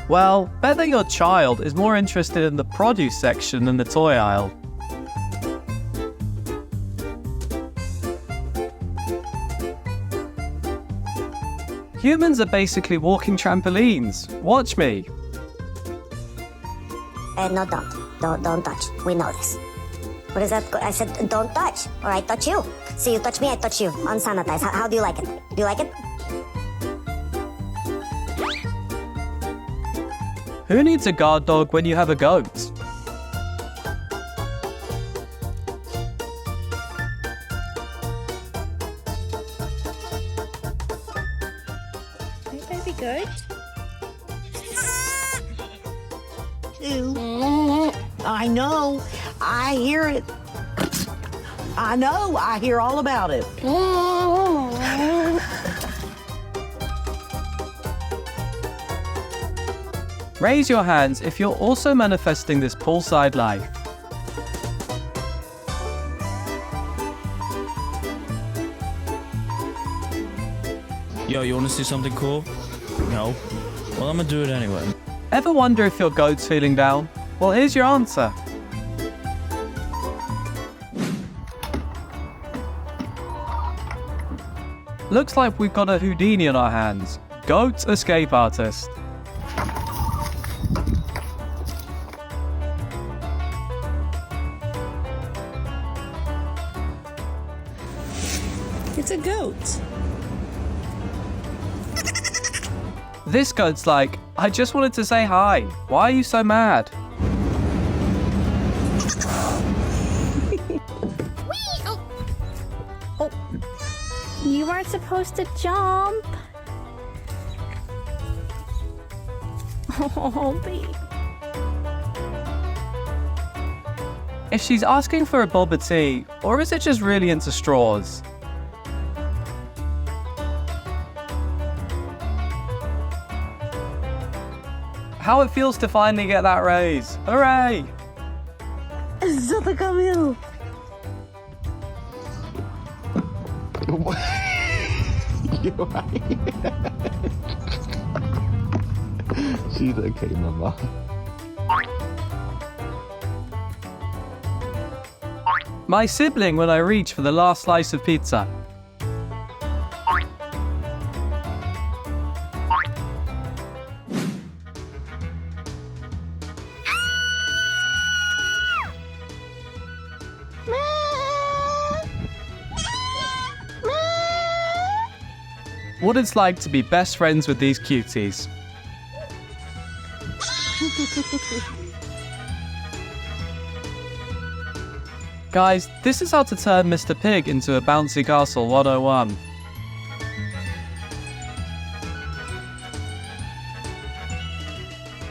Well, bet that your child is more interested in the produce section than the toy aisle. Humans are basically walking trampolines. Watch me. No, don't touch. We know this. What is that? I said don't touch, or I touch you. See, you touch me, I touch you. Unsanitized. How do you like it? Do you like it? Who needs a guard dog when you have a goat? Hey, baby goat. I know. I hear it. I know. I hear all about it. Raise your hands if you're also manifesting this poolside life. Yo, you want to see something cool? No? Well, I'm gonna do it anyway. Ever wonder if your goat's feeling down? Well, here's your answer. Looks like we've got a Houdini on our hands. Goat escape artist. It's a goat. This goat's like, I just wanted to say hi. Why are you so mad? You weren't supposed to jump. Oh, babe. If she's asking for a boba tea, or is it just really into straws? How it feels to finally get that raise. Hooray! Zata Camille. You're right. She's okay, Mama. My sibling when I reach for the last slice of pizza. What it's like to be best friends with these cuties. Guys, this is how to turn Mr. Pig into a bouncy castle 101.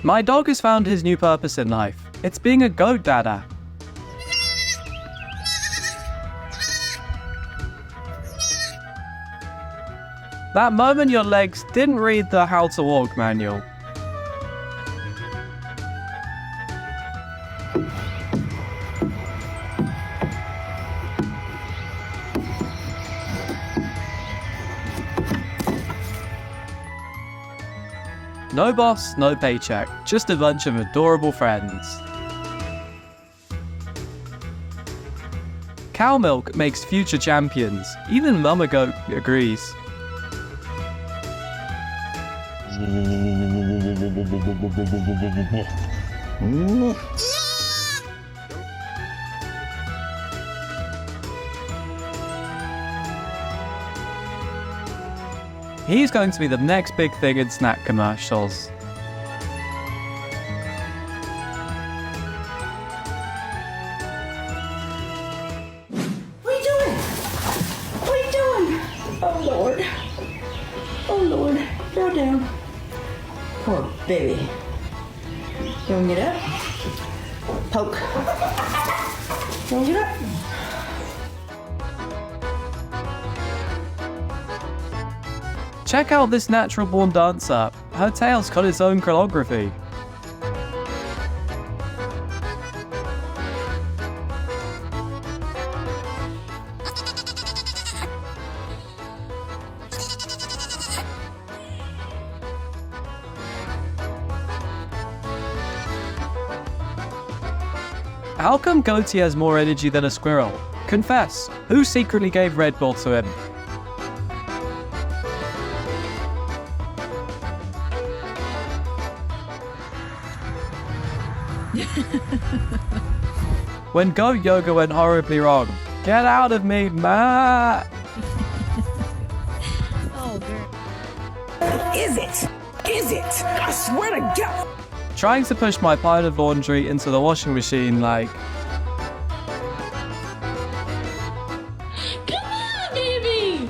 My dog has found his new purpose in life. It's being a goat dada. That moment your legs didn't read the how to walk manual. No boss, no paycheck, just a bunch of adorable friends. Cow milk makes future champions. Even Mama Goat agrees. He's going to be the next big thing in snack commercials. What are you doing? What are you doing? Oh, Lord. Oh, Lord. Throw down. Poor baby. You want to get up? Poke. You want to get up? Check out this natural-born dancer. Her tail's got its own choreography. How come Goatee has more energy than a squirrel? Confess, who secretly gave Red Bull to him? When goat yoga went horribly wrong. Get out of me, Matt! Oh, girl. Is it? Is it? I swear to God. Trying to push my pile of laundry into the washing machine like... Come on, baby!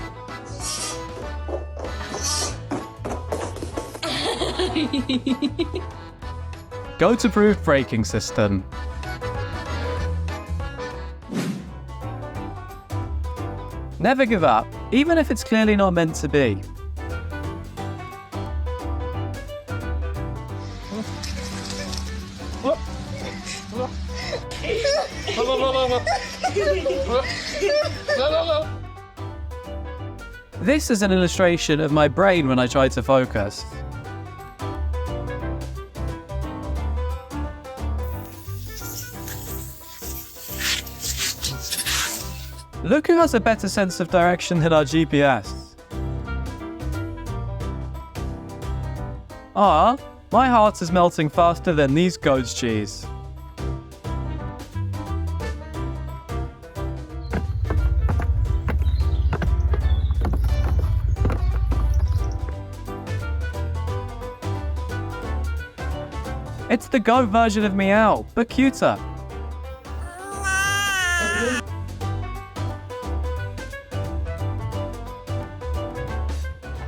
Goat-approved braking system. Never give up, even if it's clearly not meant to be. This is an illustration of my brain when I try to focus. Look who has a better sense of direction than our GPS. Ah, my heart is melting faster than these goat's cheese. It's the goat version of Meow, but cuter.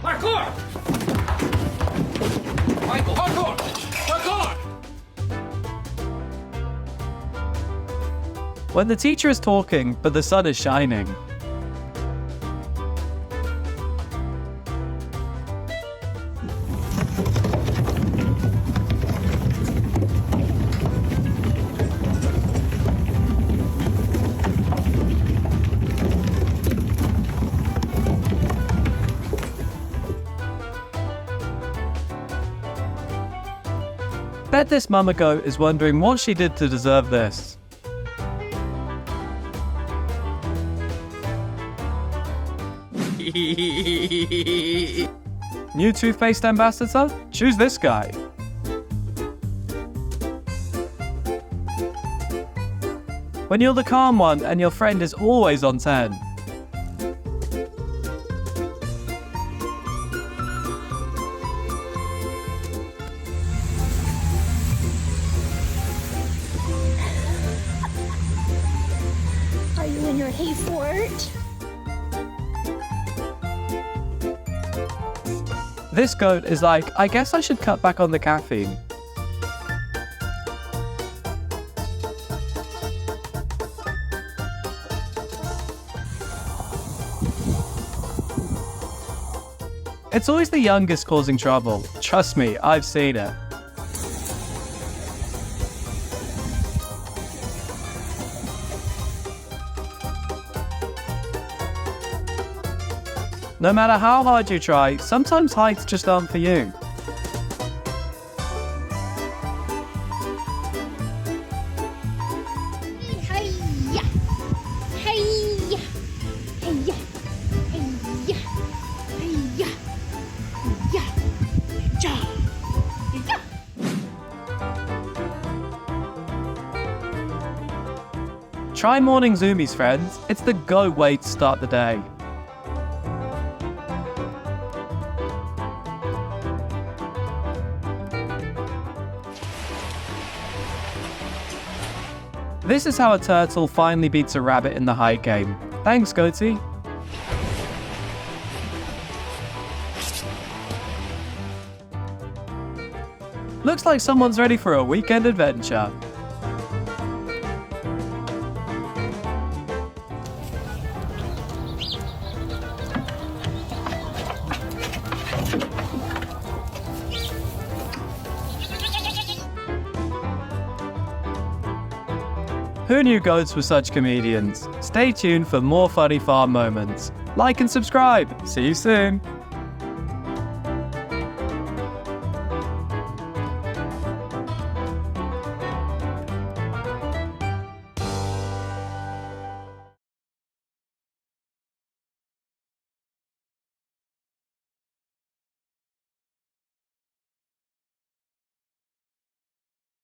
Parkour! Michael, parkour! Parkour! When the teacher is talking, but the sun is shining. Bet this mama goat is wondering what she did to deserve this. New toothpaste ambassador? Choose this guy. When you're the calm one and your friend is always on 10. Are you in your hay fort? This goat is like, I guess I should cut back on the caffeine. It's always the youngest causing trouble. Trust me, I've seen it. No matter how hard you try, sometimes heights just aren't for you. Hey-ya! Hey-ya! Hey-ya! Hey-ya! Hey-ya! Hey-ya! Ja! Ja! Try morning zoomies, friends. It's the go way to start the day. This is how a turtle finally beats a rabbit in the height game. Thanks, Goatee. Looks like someone's ready for a weekend adventure. Who knew goats were such comedians? Stay tuned for more funny farm moments. Like and subscribe. See you soon.